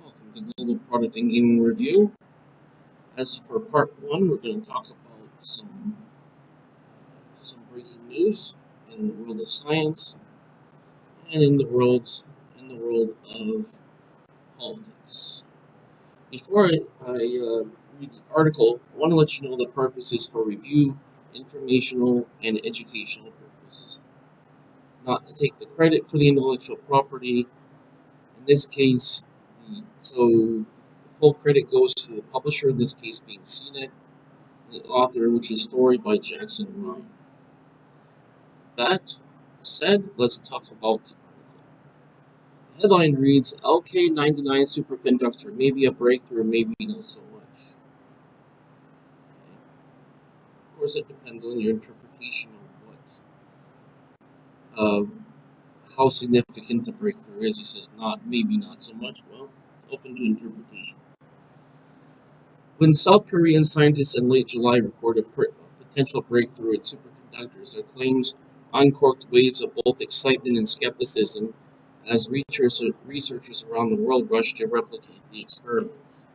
Welcome to Global Product and Gaming Review. As for part one, we're going to talk about some breaking news in the world of science and in the world of politics. Before I read the article, I want to let you know the purpose is for review, informational, and educational purposes. Not to take the credit for the intellectual property. In this case, the full credit goes to the publisher, in this case being CNET, and the author, which is story by Jackson Ryan. That said, let's talk about the article. The headline reads, LK-99 superconductor, maybe a breakthrough, maybe not so much. Of course, it depends on your interpretation of how significant the breakthrough is. He says, maybe not so much. Well, open to interpretation. When South Korean scientists in late July reported a potential breakthrough in superconductors, their claims uncorked waves of both excitement and skepticism as researchers around the world rushed to replicate the experiments.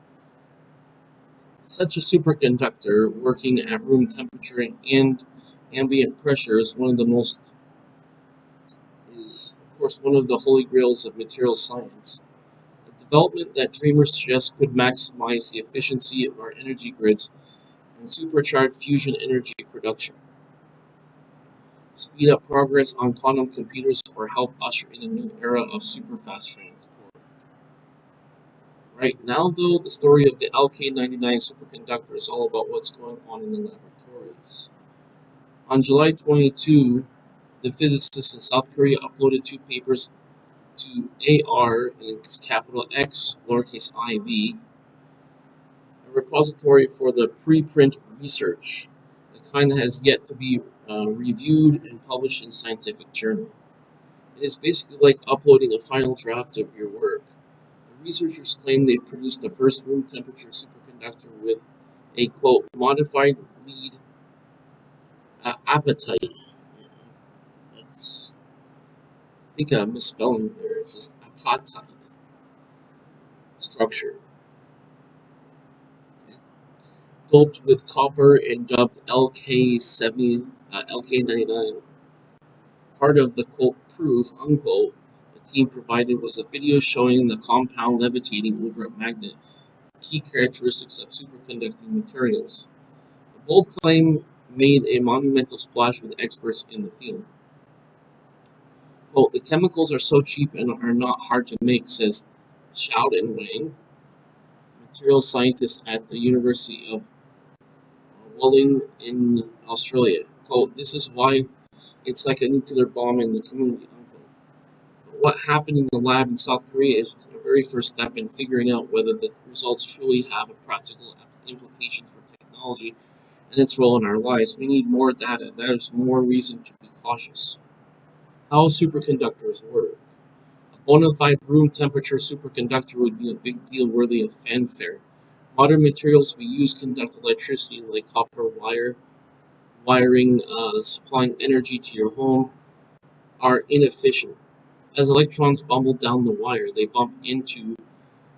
Such a superconductor, working at room temperature and ambient pressure, is one of the holy grails of materials science. A development that dreamers suggest could maximize the efficiency of our energy grids and supercharge fusion energy production, speed up progress on quantum computers, or help usher in a new era of superfast transport. Right now, though, the story of the LK-99 superconductor is all about what's going on in the laboratories. On July 22, the physicists in South Korea uploaded 2 papers to AR, and it's capital X, lowercase IV, a repository for the preprint research, the kind that has yet to be reviewed and published in scientific journal. It is basically like uploading a final draft of your work. The researchers claim they've produced the first room temperature superconductor with a, quote, modified lead apatite. I think I'm misspelling there. It's just apatite structure. Doped with copper and dubbed LK-99. Part of the, quote, proof, unquote, the team provided was a video showing the compound levitating over a magnet, key characteristics of superconducting materials. The bold claim made a monumental splash with experts in the field. Quote, the chemicals are so cheap and are not hard to make, says Xiaodan Wang, materials scientist at the University of Wollongong in Australia. Quote, this is why it's like a nuclear bomb in the community, unquote. But what happened in the lab in South Korea is the very first step in figuring out whether the results truly have a practical implication for technology and its role in our lives. We need more data. There's more reason to be cautious. How superconductors work. A bona fide room temperature superconductor would be a big deal worthy of fanfare. Modern materials we use conduct electricity, like copper wiring, supplying energy to your home, are inefficient. As electrons bumble down the wire, they bump into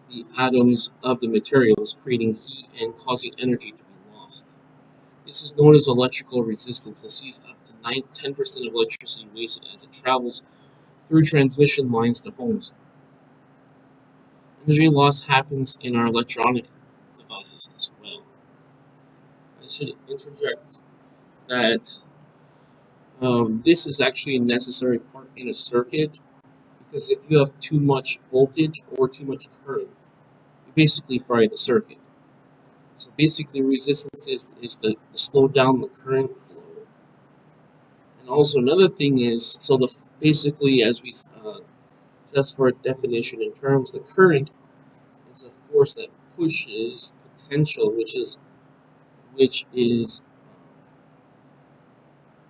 the atoms of the materials, creating heat and causing energy to be lost. This is known as electrical resistance and sees up to 10% of electricity wasted as it travels through transmission lines to homes. Energy loss happens in our electronic devices as well. I should interject that this is actually a necessary part in a circuit, because if you have too much voltage or too much current, you basically fry the circuit. So basically resistance is to slow down the current flow. And also another thing is, so basically, as we just for a definition in terms, the current is a force that pushes potential, which is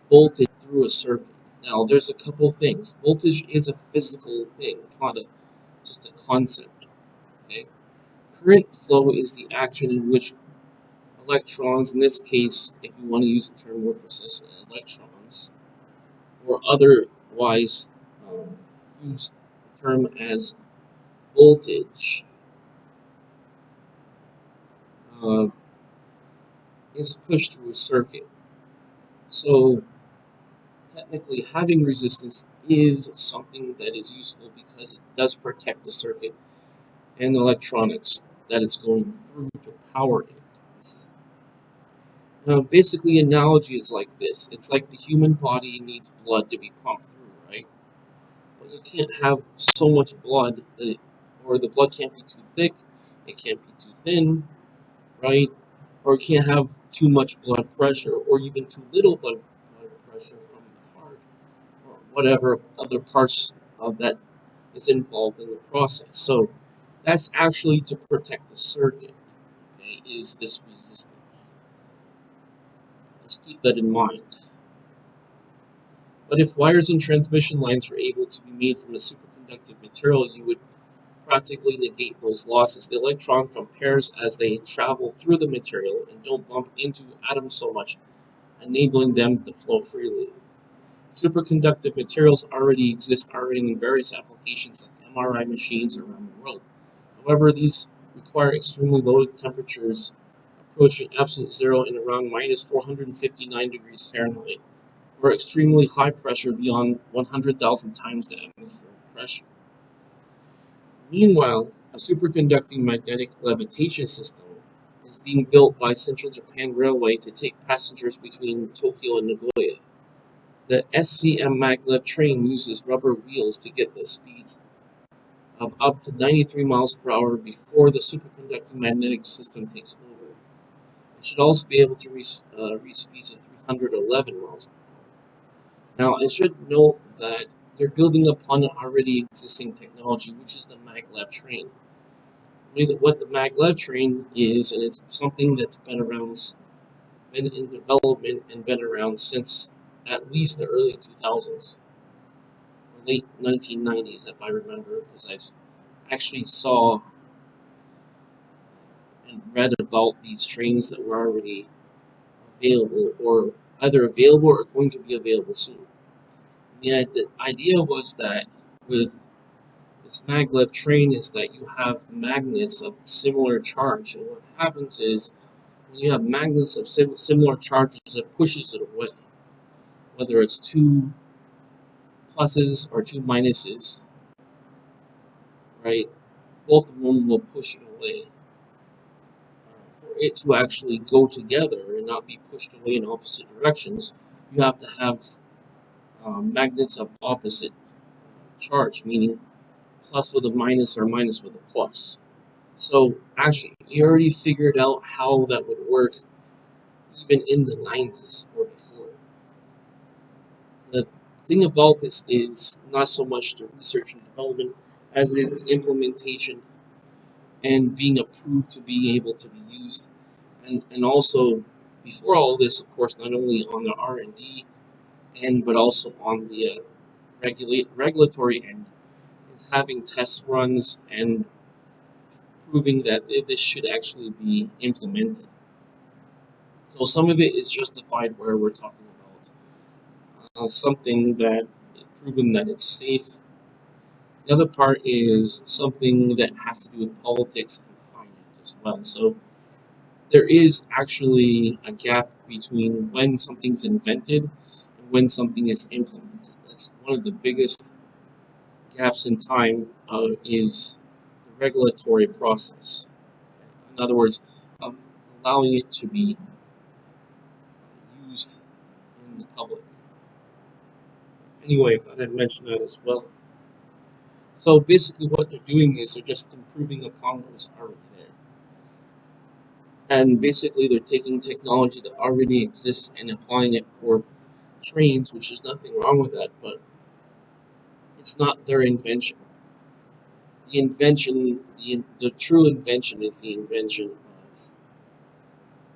voltage through a circuit. Now, there's a couple things. Voltage is a physical thing. It's not just a concept. Okay. Current flow is the action in which electrons, in this case, if you want to use the term more precisely, electrons, or otherwise use the term as voltage, uh, is pushed through a circuit. So technically, having resistance is something that is useful because it does protect the circuit and the electronics that it's going through to power it. Basically, analogy is like this. It's like the human body needs blood to be pumped through, right? But you can't have so much blood or the blood can't be too thick, it can't be too thin, right? Or it can't have too much blood pressure, or even too little blood pressure from the heart, or whatever other parts of that is involved in the process. So that's actually to protect the circuit, okay, is this resistance. Just keep that in mind. But if wires and transmission lines are able to be made from a superconductive material, you would practically negate those losses. The electron from pairs as they travel through the material and don't bump into atoms so much, enabling them to flow freely. Superconductive materials already exist in various applications like MRI machines around the world. However, these require extremely low temperatures approaching absolute zero in around minus 459 degrees Fahrenheit, or extremely high pressure beyond 100,000 times the atmospheric pressure. Meanwhile, a superconducting magnetic levitation system is being built by Central Japan Railway to take passengers between Tokyo and Nagoya. The SCM maglev train uses rubber wheels to get the speeds of up to 93 miles per hour before the superconducting magnetic system takes over. It should also be able to reach speeds of 311 miles per hour. Now, I should note that they're building upon an already existing technology, which is the maglev train. What the maglev train is, and it's something that's been in development and been around since at least the early 2000s, or late 1990s, if I remember, because I actually saw and read about these trains that were already available, or either available or going to be available soon. The idea was that with this maglev train is that you have magnets of similar charge, and what happens is when you have magnets of similar charges, it pushes it away, whether it's two pluses or two minuses, right? Both of them will push it away. For it to actually go together and not be pushed away in opposite directions, you have to have magnets of opposite charge, meaning plus with a minus or minus with a plus. So actually, you already figured out how that would work even in the 90s or before. The thing about this is not so much the research and development as it is the implementation and being approved to be able to be used. And also, before all this, of course, not only on the R&D end, but also on the regulatory end, is having test runs and proving that this should actually be implemented. So some of it is justified where we're talking about something that proven that it's safe. The other part is something that has to do with politics and finance as well. So there is actually a gap between when something's invented and when something is implemented. That's one of the biggest gaps in time is the regulatory process. In other words, um, allowing it to be used in the public. Anyway, I didn't mention that as well. So basically, what they're doing is they're just improving upon what was already there. And basically, they're taking technology that already exists and applying it for trains, which is nothing wrong with that, but it's not their invention. The true invention is the invention of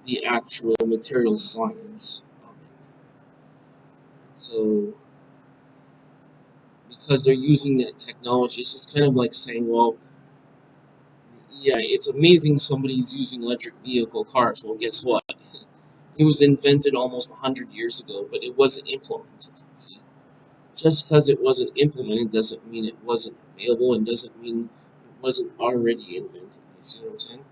the actual material science of it. So, because they're using that technology, it's just kind of like saying, well, yeah, it's amazing somebody's using electric vehicle cars. Well, guess what? It was invented almost 100 years ago, but it wasn't implemented. See? Just because it wasn't implemented doesn't mean it wasn't available and doesn't mean it wasn't already invented. You see what I'm saying?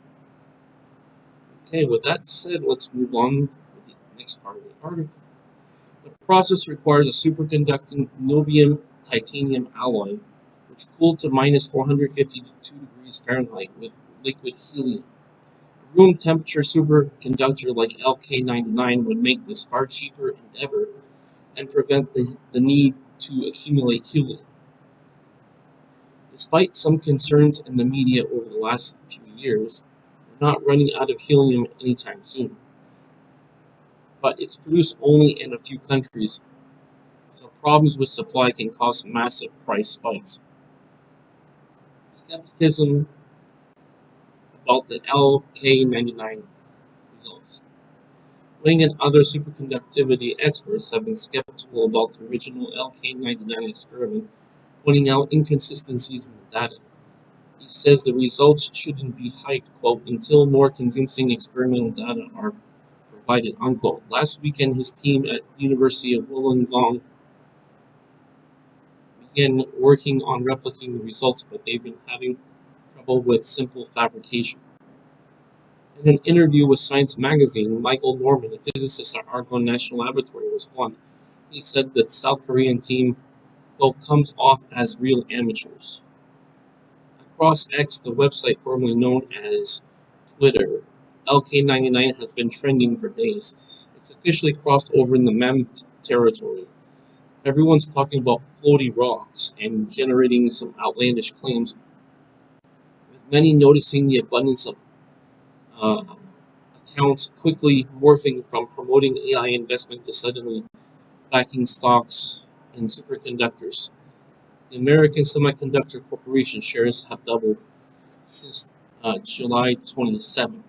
Okay, with that said, let's move on to the next part of the article. The process requires a superconducting niobium titanium alloy, which cooled to minus 452 degrees Fahrenheit with liquid helium. A room temperature superconductor like LK-99 would make this far cheaper endeavor and prevent the need to accumulate helium. Despite some concerns in the media over the last few years, we're not running out of helium anytime soon. But it's produced only in a few countries, so problems with supply can cause massive price spikes. Skepticism about the LK-99 results. Ling and other superconductivity experts have been skeptical about the original LK-99 experiment, pointing out inconsistencies in the data. He says the results shouldn't be hyped, quote, until more convincing experimental data are provided, unquote. Last weekend, his team at the University of Wollongong began working on replicating the results, but they've been having trouble with simple fabrication. In an interview with Science magazine, Michael Norman, a physicist at Argonne National Laboratory, was one. He said that the South Korean team, quote, comes off as real amateurs. Across X, the website formerly known as Twitter, LK-99 has been trending for days. It's officially crossed over in the meme territory. Everyone's talking about floaty rocks and generating some outlandish claims, with many noticing the abundance of uh, accounts quickly morphing from promoting AI investment to suddenly backing stocks in superconductors. The American Semiconductor Corporation shares have doubled since July 27.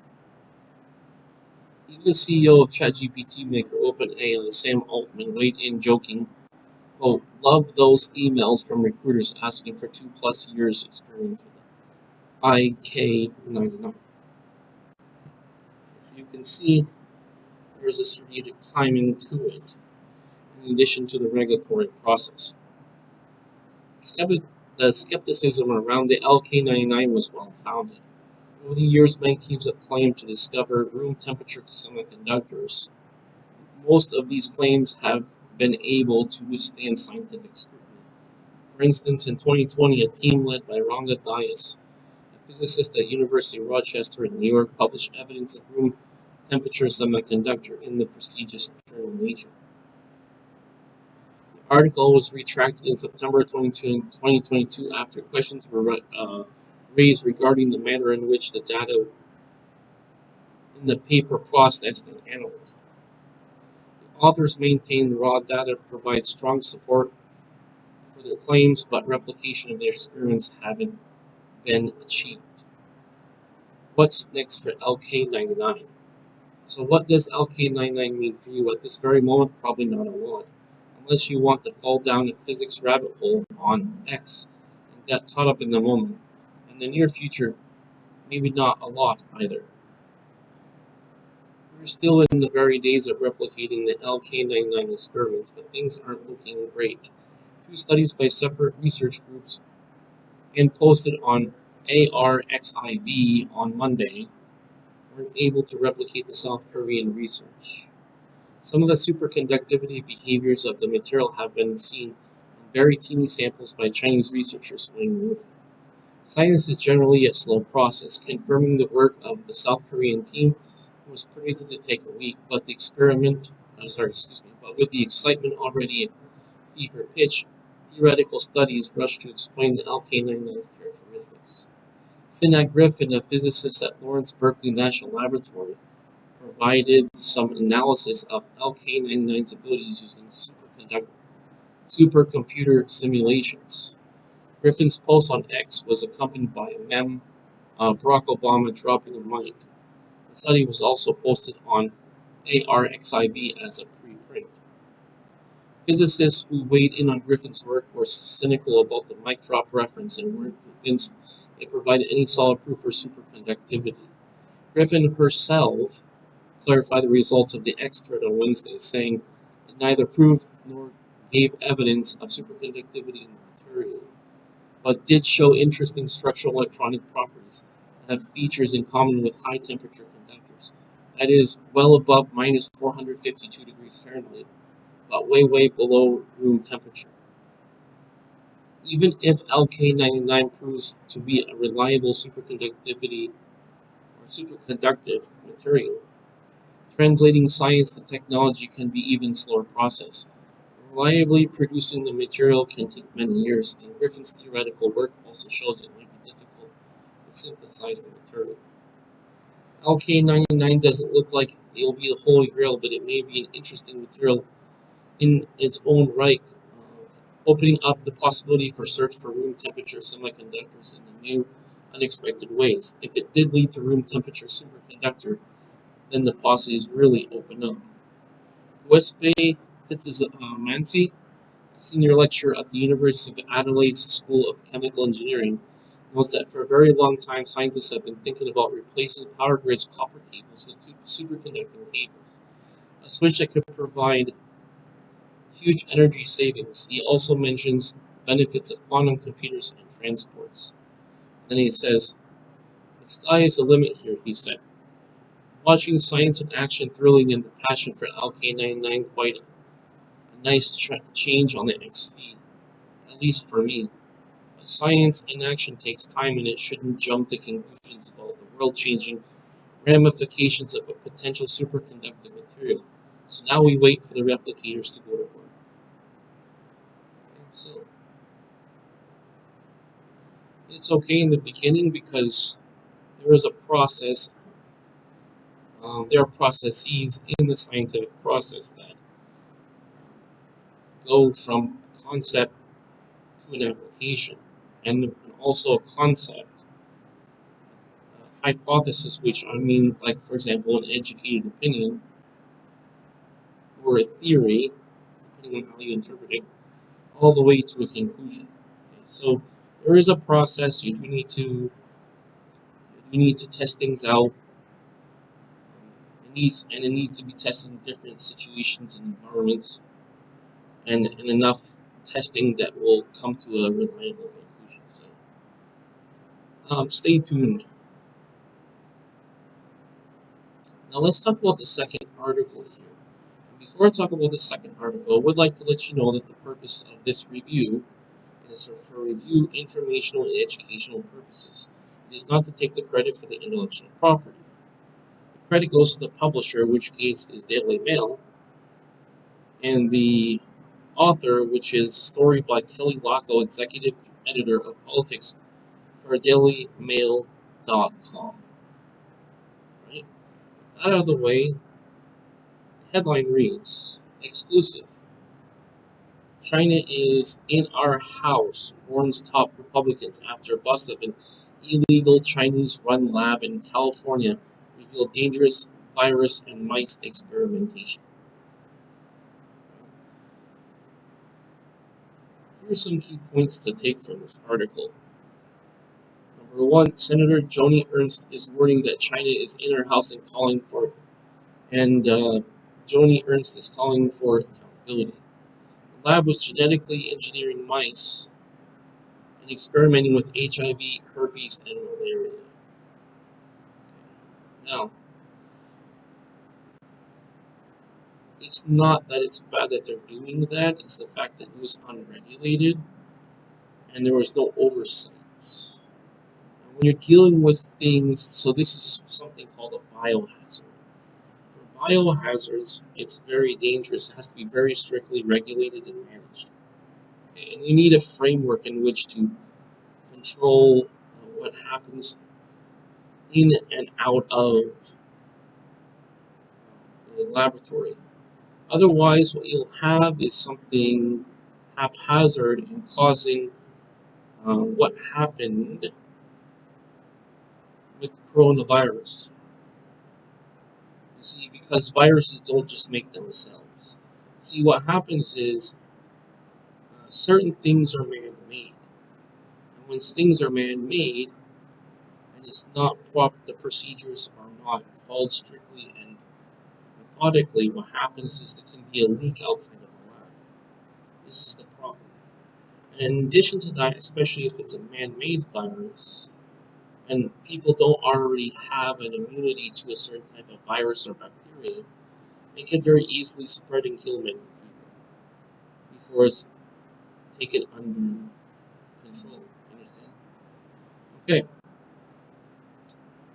Even the CEO of ChatGPT maker OpenAI, Sam Altman, weighed in joking, quote, love those emails from recruiters asking for 2+ years experience with the IK-99. As you can see, there's a strategic timing to it, in addition to the regulatory process. The skepticism around the LK-99 was well founded. Over the years, many teams have claimed to discover room temperature semiconductors. Most of these claims have been able to withstand scientific scrutiny. For instance, in 2020, a team led by Ranga Dias, a physicist at University of Rochester in New York, published evidence of room temperature semiconductor in the prestigious journal Nature. The article was retracted in September 2022 after questions were raised regarding the manner in which the data in the paper processed and analyzed. The authors maintain the raw data provides strong support for their claims, but replication of their experiments haven't been achieved. What's next for LK-99? So what does LK-99 mean for you at this very moment? Probably not a lot. Unless you want to fall down a physics rabbit hole on X and get caught up in the moment. In the near future, maybe not a lot either. We're still in the very days of replicating the LK-99 experiments, but things aren't looking great. Two studies by separate research groups and posted on ARXIV on Monday weren't able to replicate the South Korean research. Some of the superconductivity behaviors of the material have been seen in very teeny samples by Chinese researchers. Science is generally a slow process. Confirming the work of the South Korean team was predicted to take a week, but but with the excitement already at fever pitch, theoretical studies rushed to explain the LK-99's characteristics. Sinat Griffin, a physicist at Lawrence Berkeley National Laboratory, provided some analysis of LK-99's abilities using supercomputer simulations. Griffin's post on X was accompanied by a meme Barack Obama dropping a mic. The study was also posted on ARXIV as a preprint. Physicists who weighed in on Griffin's work were cynical about the mic drop reference and weren't convinced it provided any solid proof for superconductivity. Griffin herself clarified the results of the X thread on Wednesday, saying it neither proved nor gave evidence of superconductivity in the material, but did show interesting structural electronic properties that have features in common with high temperature conductors. That is well above minus 452 degrees Fahrenheit, but way, way below room temperature. Even if LK-99 proves to be a reliable superconductivity or superconductive material, translating science to technology can be even slower process. Reliably producing the material can take many years, and Griffin's theoretical work also shows it might be difficult to synthesize the material. LK-99 doesn't look like it'll be the holy grail, but it may be an interesting material in its own right, opening up the possibility for search for room temperature semiconductors in new, unexpected ways. If it did lead to room temperature superconductor, then the possibilities really open up. Westbay Fitzmansi, senior lecturer at the University of Adelaide's School of Chemical Engineering, notes that for a very long time scientists have been thinking about replacing power grids' copper cables with superconducting cables, a switch that could provide huge energy savings. He also mentions benefits of quantum computers and transports. Then he says, "The sky is the limit here," he said. Watching science in action thrilling and the passion for LK-99 quite a nice change on the X feed, at least for me. But science in action takes time and it shouldn't jump to conclusions about the world-changing ramifications of a potential superconducting material. So now we wait for the replicators to go to work. So it's okay in the beginning because there is a process. There are processes in the scientific process that go from concept to an application, and also a concept, hypothesis, which I mean, like for example, an educated opinion or a theory, depending on how you interpret it, all the way to a conclusion. Okay, so there is a process. You need to test things out. It needs to be tested in different situations and environments, and enough testing that will come to a reliable conclusion. So stay tuned. Now let's talk about the second article here. Before I talk about the second article, I would like to let you know that the purpose of this review is for review, informational, and educational purposes. It is not to take the credit for the intellectual property. The credit goes to the publisher, in which case is Daily Mail, and the author, which is story by Kelly Locko, executive editor of politics for dailymail.com. Right? With that out of the way, the headline reads, exclusive. China is in our house, warns top Republicans after bust of an illegal Chinese-run lab in California revealed dangerous virus and mice experimentation. Here are some key points to take from this article. Number one, Senator Joni Ernst is warning that China is in our house and calling for, and Joni Ernst is calling for accountability. The lab was genetically engineering mice and experimenting with HIV, herpes, and malaria. Now, it's not that it's bad that they're doing that, it's the fact that it was unregulated and there was no oversight. And when you're dealing with things, so this is something called a biohazard. For biohazards, it's very dangerous. It has to be very strictly regulated and managed. Okay? And you need a framework in which to control what happens in and out of the laboratory. Otherwise, what you'll have is something haphazard and causing what happened with coronavirus. You see, because viruses don't just make themselves. See, what happens is certain things are man-made. And when things are man-made and it's not proper, the procedures are not followed strictly and methodically, what happens is there can be a leak outside of the lab. This is the problem. And in addition to that, especially if it's a man-made virus, and people don't already have an immunity to a certain type of virus or bacteria, it can very easily spread and kill many people before it's taken under control. Understand? Okay.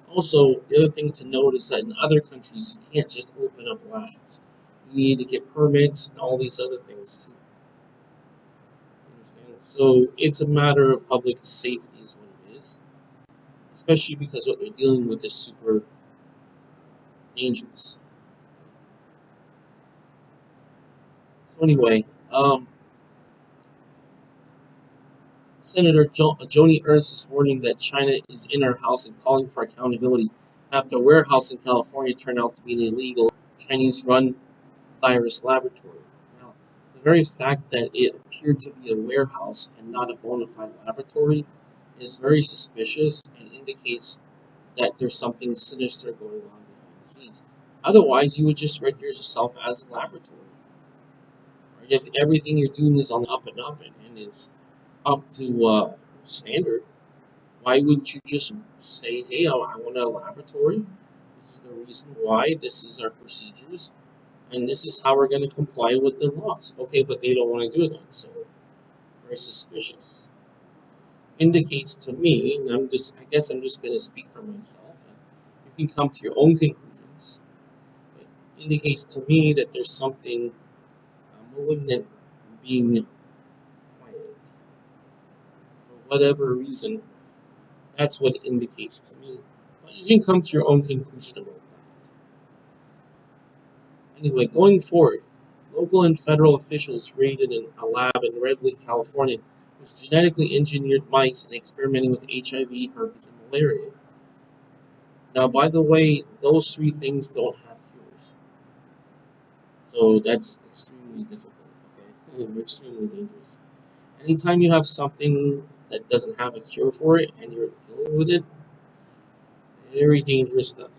Also, the other thing to note is that in other countries, you can't just open up labs. You need to get permits and all these other things too. Understand? So it's a matter of public safety, is what it is. Especially because what they're dealing with is super dangerous. So anyway, Senator Joni Ernst is warning that China is in our house and calling for accountability after a warehouse in California turned out to be an illegal Chinese-run virus laboratory. Now, the very fact that it appeared to be a warehouse and not a bona fide laboratory is very suspicious and indicates that there's something sinister going on behind the scenes. Otherwise, you would just render yourself as a laboratory. Right? If everything you're doing is on the up and up and is up to standard, why wouldn't you just say, hey, I want a laboratory? This is the reason why, this is our procedures, and this is how we're going to comply with the laws. Okay, but they don't want to do that, so very suspicious. Indicates to me, and I guess I'm just going to speak for myself, and you can come to your own conclusions. It indicates to me that there's something malignant being planned. For whatever reason, that's what it indicates to me. But you can come to your own conclusion about that. Anyway, going forward, local and federal officials raided a lab in Red Lake, California, which genetically engineered mice and experimenting with HIV, herpes, and malaria. Now, by the way, those three things don't have cures, so that's extremely difficult. Okay, and extremely dangerous. Anytime you have something that doesn't have a cure for it and you're dealing with it, very dangerous stuff.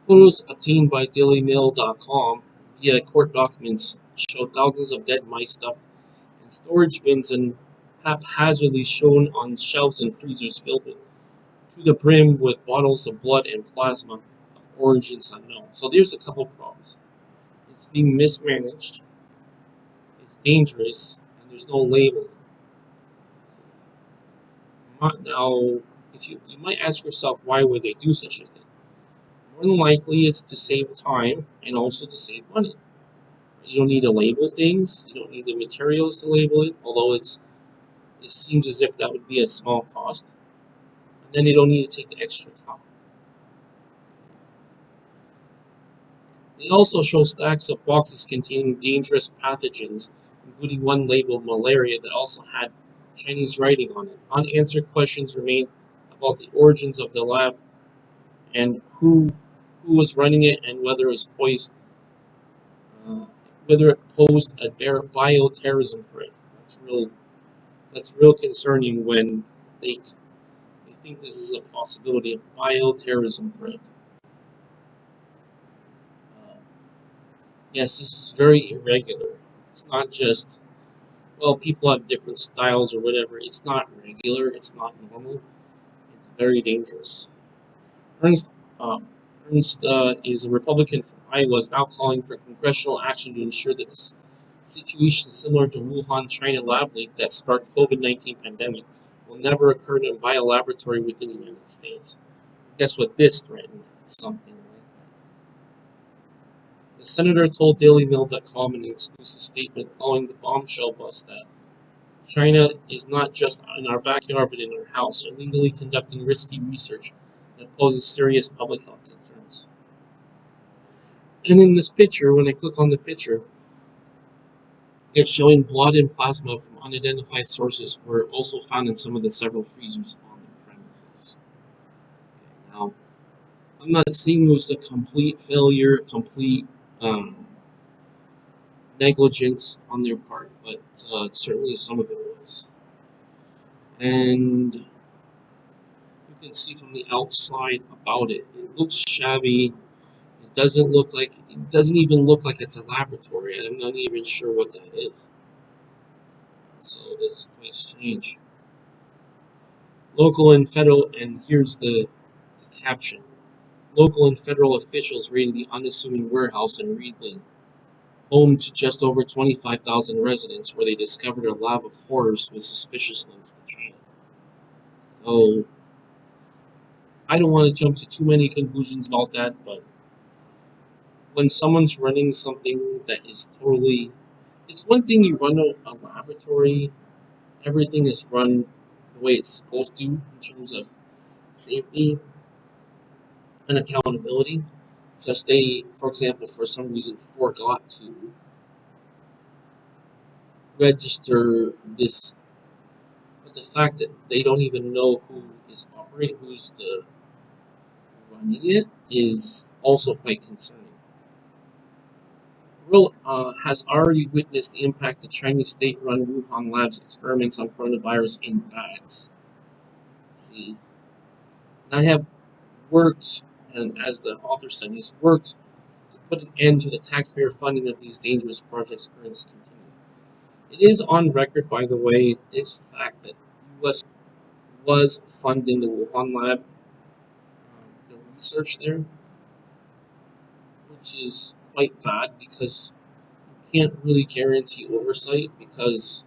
Photos obtained by DailyMail.com via court documents show thousands of dead mice stuffed in storage bins and haphazardly shown on shelves and freezers filled to the brim with bottles of blood and plasma of origins unknown. So there's a couple problems. It's being mismanaged, it's dangerous, and there's no labeling. Now, if you might ask yourself, why would they do such a thing? More than likely, it's to save time and also to save money. You don't need to label things. You don't need the materials to label it, although it seems as if that would be a small cost. And then you don't need to take the extra time. They also show stacks of boxes containing dangerous pathogens, including one labeled malaria that also had Chinese writing on it. Unanswered questions remain about the origins of the lab and who was running it and uh, whether it posed a bioterrorism threat. That's real concerning when they think this is a possibility of bioterrorism threat. Uh, yes, this is very irregular. It's not just, well, people have different styles or whatever. It's not regular. It's not normal. It's very dangerous. Ernst, uh, Ernst is a Republican from Iowa, is now calling for congressional action to ensure that this situation similar to Wuhan, China lab leak that sparked COVID-19 pandemic will never occur in a biolaboratory within the United States. Guess what this threatened? Something like that. The senator told DailyMail.com in an exclusive statement following the bombshell bust that China is not just in our backyard but in our house, illegally conducting risky research that poses serious public health concerns. And in this picture, when I click on the picture, it's showing blood and plasma from unidentified sources were also found in some of the several freezers on the premises. Okay, now, I'm not saying it was a complete failure, complete negligence on their part, but certainly some of it was. And you can see from the outside about it, it looks shabby. It doesn't even look like it's a laboratory. I'm not even sure what that is. So that's quite strange. Local and federal, and here's the caption. Local and federal officials raided the unassuming warehouse in Reed Lane, home to just over 25,000 residents, where they discovered a lab of horrors with suspicious links to China. So, I don't want to jump to too many conclusions about that, but when someone's running something that is totally, it's one thing you run a laboratory, everything is run the way it's supposed to in terms of safety and accountability. Just they, for example, for some reason forgot to register this, but the fact that they don't even know who is operating, who's the running it, is also quite concerning. The world has already witnessed the impact the Chinese state-run Wuhan labs experiments on coronavirus in bats. See, and I have worked, and as the author said, he's worked to put an end to the taxpayer funding of these dangerous projects currently continue. It is on record, by the way, it's fact that U.S. was funding the Wuhan lab, the research there, which is quite bad because you can't really guarantee oversight because,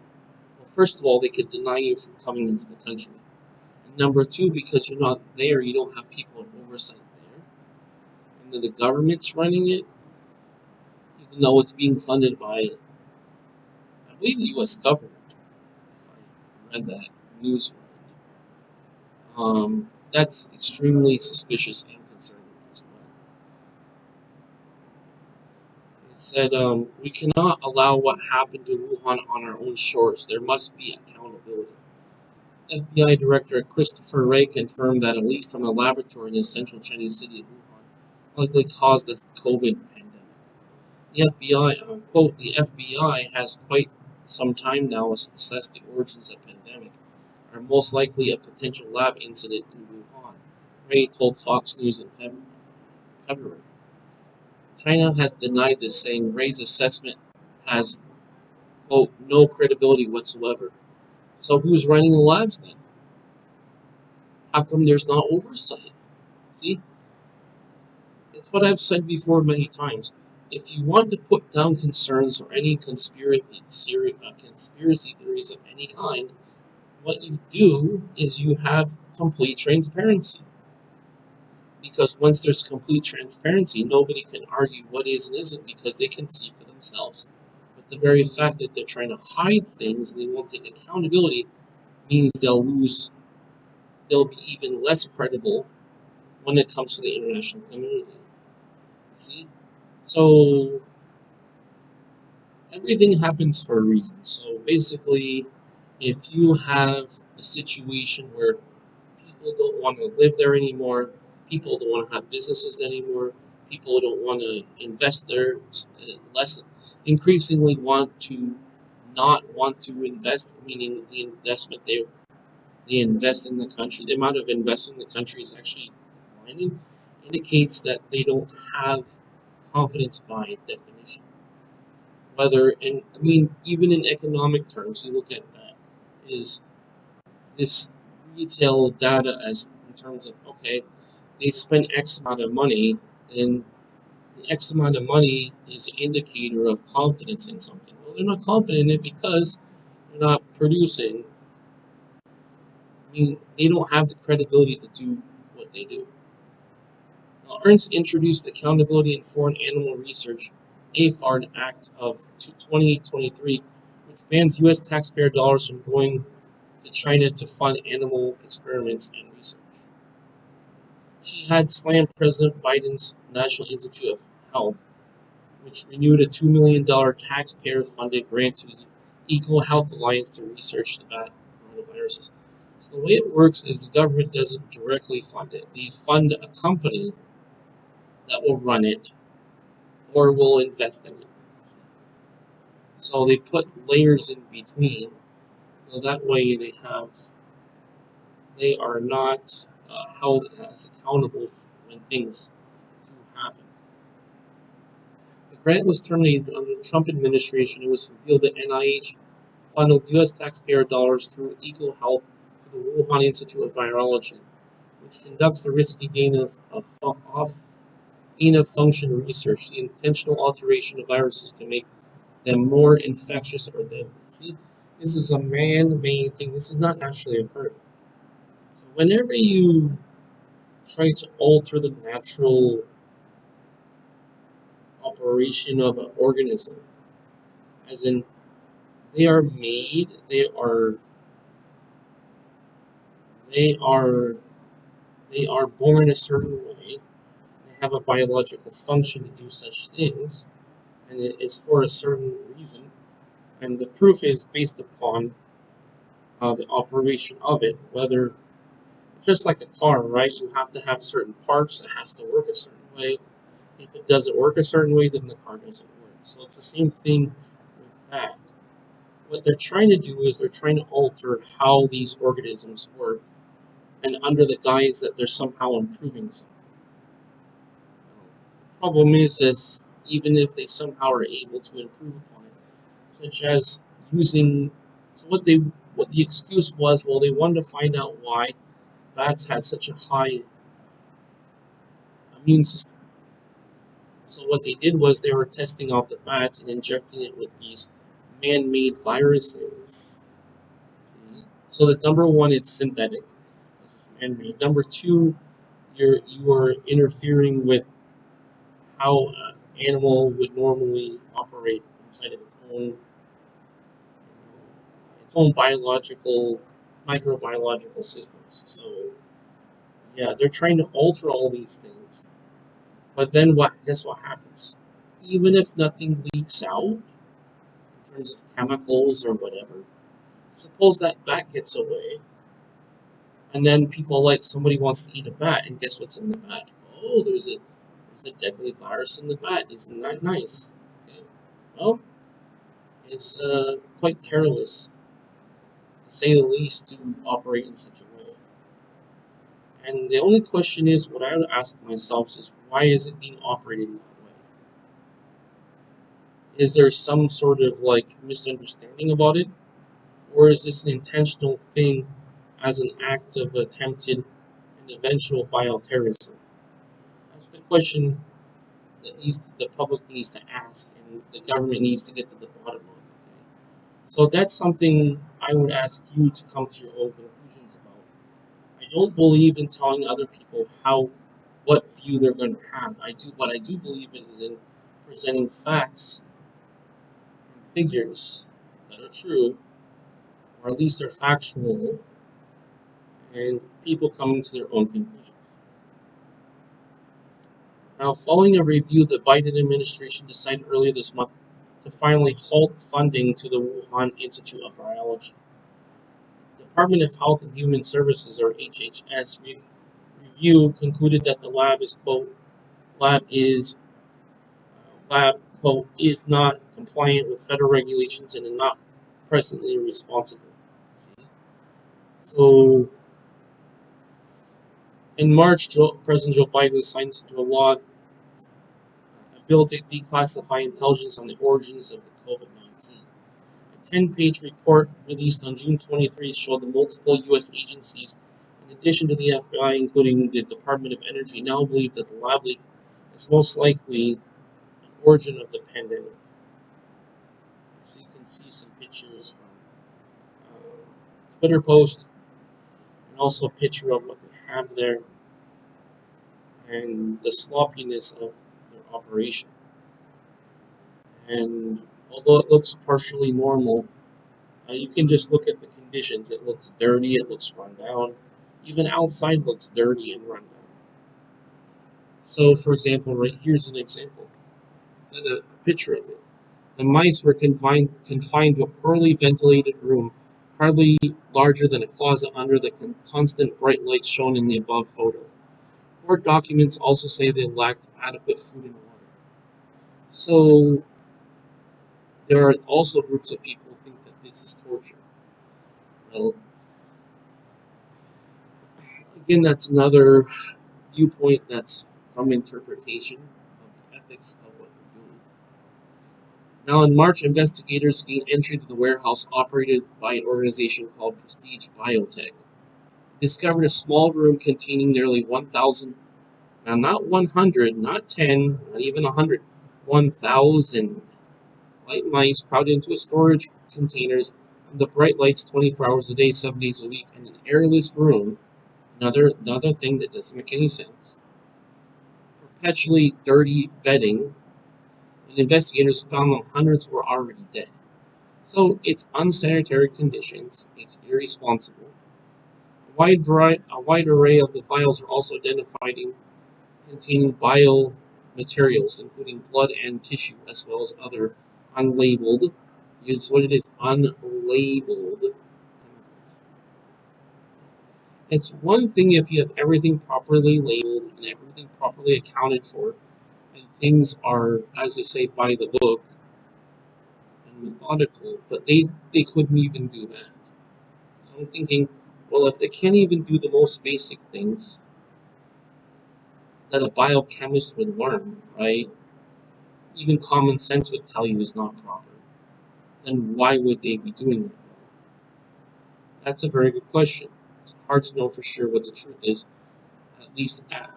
well, first of all, they could deny you from coming into the country. And number two, because you're not there, you don't have people in oversight there. And then the government's running it, even though it's being funded by, I believe, the U.S. government, if I read that news right. That's extremely suspicious and concerning as well. It said, we cannot allow what happened to Wuhan on our own shores. There must be accountability. FBI Director Christopher Wray confirmed that a leak from a laboratory in the central Chinese city of Wuhan likely caused the COVID pandemic. The FBI, quote, the FBI has quite some time now assessed the origins of the pandemic, are most likely a potential lab incident in Wuhan, Wray told Fox News in February. China has denied this, saying Wray's assessment has, quote, no credibility whatsoever. So who's running the labs then? How come there's not oversight? See, it's what I've said before many times. If you want to put down concerns or any conspiracy theories of any kind, what you do is you have complete transparency. Because once there's complete transparency, nobody can argue what is and isn't because they can see for themselves. But the very fact that they're trying to hide things and they won't take accountability means they'll be even less credible when it comes to the international community. See? So everything happens for a reason. So basically, if you have a situation where people don't want to live there anymore, people don't want to have businesses anymore, people don't want to invest there, less increasingly want to not want to invest, meaning the investment they invest in the country, the amount of investment in the country is actually declining, indicates that they don't have confidence by definition. Whether, and I mean, even in economic terms, you look at that, is this retail data as in terms of, okay, they spend X amount of money, and the X amount of money is an indicator of confidence in something. Well, they're not confident in it because they're not producing. I mean, they don't have the credibility to do what they do. Now, Ernst introduced Accountability in Foreign Animal Research, AFARD Act of 2023, which bans U.S. taxpayer dollars from going to China to fund animal experiments and research. She had slammed President Biden's National Institute of Health, which renewed a $2 million taxpayer-funded grant to the Eco Health Alliance to research the bat coronaviruses. So the way it works is the government doesn't directly fund it. They fund a company that will run it or will invest in it. So they put layers in between. So that way they are not held as accountable when things do happen. The grant was terminated under the Trump administration. It was revealed that NIH funneled U.S. taxpayer dollars through EcoHealth to the Wuhan Institute of Virology, which conducts the risky gain-of-function research, the intentional alteration of viruses to make them more infectious or deadly. See, this is a man-made thing. This is not naturally occurring. So whenever you try to alter the natural operation of an organism, as in they are made, they are they are born a certain way. They have a biological function to do such things, and it's for a certain reason. And the proof is based upon the operation of it. Whether just like a car, right? You have to have certain parts that has to work a certain way. If it doesn't work a certain way, then the car doesn't work. So it's the same thing with that. What they're trying to do is they're trying to alter how these organisms work, and under the guise that they're somehow improving something. The problem is even if they somehow are able to improve upon it, such as using, so what the excuse was, well, they wanted to find out why bats had such a high immune system. So what they did was they were testing out the bats and injecting it with these man-made viruses. See? So that's number one, it's synthetic. This is man-made. Number two, you are interfering with how an animal would normally operate inside of its own biological, microbiological systems. So yeah, they're trying to alter all these things. But then what? Guess what happens? Even if nothing leaks out in terms of chemicals or whatever, suppose that bat gets away, and then people like somebody wants to eat a bat, and guess what's in the bat? Oh, there's a deadly virus in the bat. Isn't that nice? Okay. Well, it's quite careless, to say the least, to operate in such a way. And the only question is, what I would ask myself is, why is it being operated in that way? Is there some sort of like misunderstanding about it? Or is this an intentional thing as an act of attempted and eventual bioterrorism? That's the question that the public needs to ask and the government needs to get to the bottom of. Okay? So that's something I would ask you to come to your own conclusions about. I don't believe in telling other people what view they're going to have. What I do believe in is in presenting facts and figures that are true, or at least are factual, and people coming to their own conclusions. Now, following a review, the Biden administration decided earlier this month to finally halt funding to the Wuhan Institute of Virology. The Department of Health and Human Services, or HHS, review concluded that the lab is quote, is not compliant with federal regulations and is not presently responsible. See? So, in March, President Joe Biden signed into law a bill to declassify intelligence on the origins of the COVID-19. A 10-page report released on June 23 showed that multiple U.S. agencies, in addition to the FBI, including the Department of Energy, now believe that the lab leak is most likely the origin of the pandemic. So you can see some pictures from Twitter post, and also a picture of what they have there, and the sloppiness of their operation. And although it looks partially normal, you can just look at the conditions. It looks dirty, it looks run down. Even outside looks dirty and run down. So, for example, right here's an example, a picture of it. The mice were confined to a poorly ventilated room, hardly larger than a closet under the constant bright lights shown in the above photo. Court documents also say they lacked adequate food and water. So there are also groups of people who think that this is torture. Well, again, that's another viewpoint that's from interpretation of the ethics of what you're doing. Now, in March, investigators gained entry to the warehouse operated by an organization called Prestige Biotech. discovered a small room containing nearly 1,000, now not 100, not 10, not even 100, 1,000 light mice crowded into storage containers under bright lights 24 hours a day, 7 days a week, in an airless room. Another thing that doesn't make any sense. Perpetually dirty bedding, and investigators found that hundreds were already dead. So it's unsanitary conditions, it's irresponsible. A wide array of the vials are also identified containing biomaterials, including blood and tissue, as well as other unlabeled. Use what it is, unlabeled. It's one thing if you have everything properly labeled and everything properly accounted for, and things are, as they say, by the book and methodical, but they couldn't even do that. So I'm thinking, well, if they can't even do the most basic things that a biochemist would learn, right? Even common sense would tell you is not proper, then why would they be doing it? That's a very good question. It's hard to know for sure what the truth is, at least at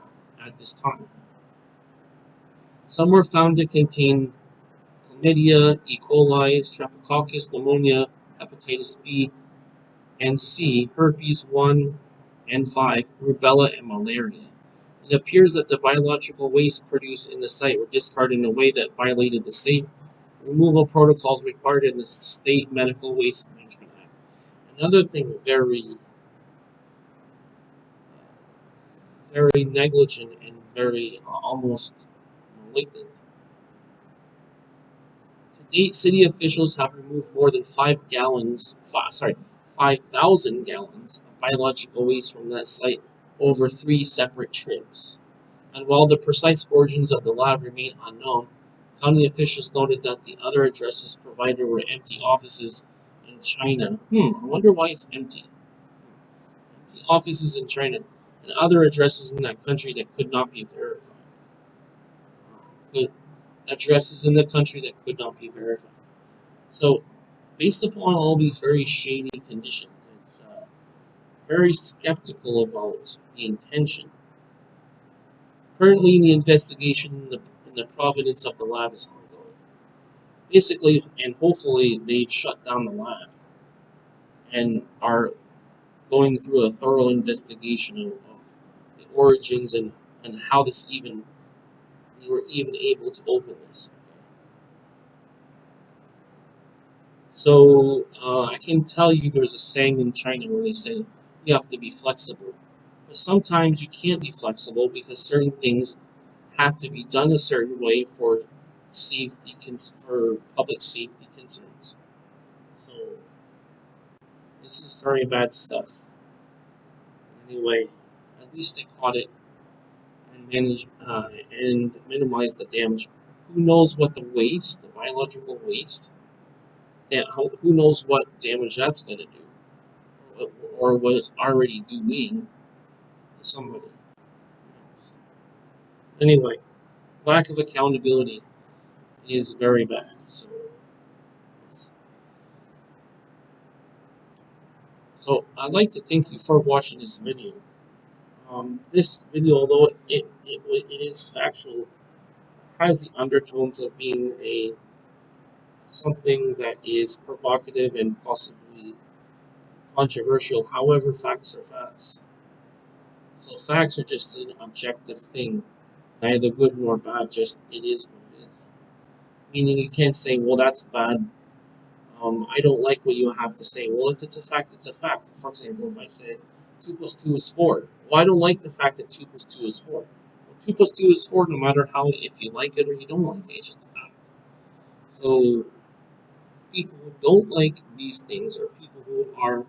this time. Some were found to contain chlamydia, E. coli, streptococcus, pneumonia, hepatitis B and C, herpes 1 and 5, rubella, and malaria. It appears that the biological waste produced in the site were discarded in a way that violated the safe removal protocols required in the State Medical Waste Management Act. Another thing very negligent and very almost malignant. To date, city officials have removed more than 5,000 gallons of biological waste from that site over 3 separate trips. And while the precise origins of the lab remain unknown, county officials noted that the other addresses provided were empty offices in China. I wonder why it's empty. Empty offices in China and other addresses in that country that could not be verified. Good addresses in the country that could not be verified. So, based upon all these very shady conditions, it's very skeptical about the intention. Currently, the investigation in the provenance of the lab is ongoing. Basically, and hopefully, they've shut down the lab and are going through a thorough investigation of the origins and how we were even able to open this. So I can tell you there's a saying in China where they say you have to be flexible. But sometimes you can't be flexible because certain things have to be done a certain way for for public safety concerns. So this is very bad stuff. Anyway, at least they caught it and managed and minimized the damage. Who knows what the waste, the biological waste, who knows what damage that's going to do, or what it's already doing to somebody. Anyway, lack of accountability is very bad. So I'd like to thank you for watching this video. This video, although it is factual, has the undertones of being something that is provocative and possibly controversial. However, facts are facts. So facts are just an objective thing, neither good nor bad. Just it is what it is. Meaning you can't say, well, that's bad. I don't like what you have to say. Well, if it's a fact, it's a fact. For example, if I say 2 plus 2 is 4, well, I don't like the fact that 2 plus 2 is 4. Well, 2 plus 2 is 4 no matter if you like it or you don't like it. It's just a fact. So people who don't like these things are people who are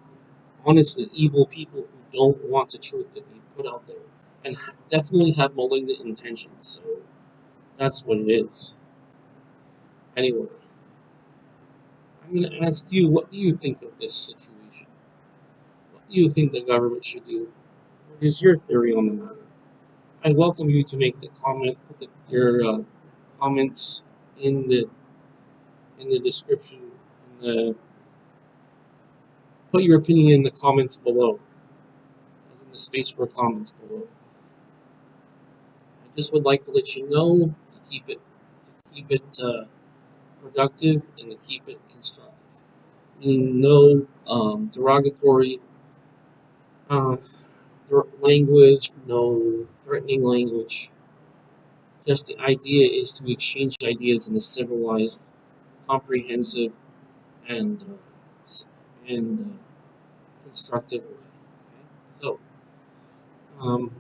honestly evil people who don't want the truth to be put out there and definitely have malignant intentions. So that's what it is. Anyway, I'm going to ask you, what do you think of this situation? What do you think the government should do? What is your theory on the matter? I welcome you to make the comment, put your comments in the description, in the, put your opinion in the comments below. in the space for comments below. I just would like to let you know to keep it productive and to keep it constructive. Meaning no derogatory uh, language, no threatening language. Just the idea is to exchange ideas in a civilized, comprehensive, and constructive way. Okay? So, um,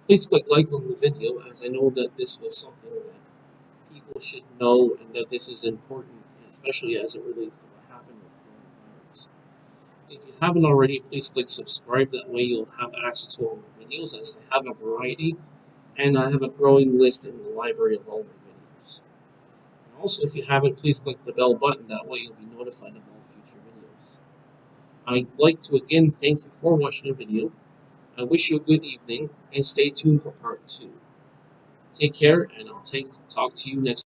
please click like on the video, as I know that this was something that people should know, and that this is important, especially as it relates to what happened with coronavirus. If you haven't already, please click subscribe. That way, you'll have access to all my videos, as I have a variety, and I have a growing list in the library of all my videos. And also, if you haven't, please click the bell button. That way, you'll be notified of all future videos. I'd like to again thank you for watching the video. I wish you a good evening, and stay tuned for part 2. Take care, and I'll talk to you next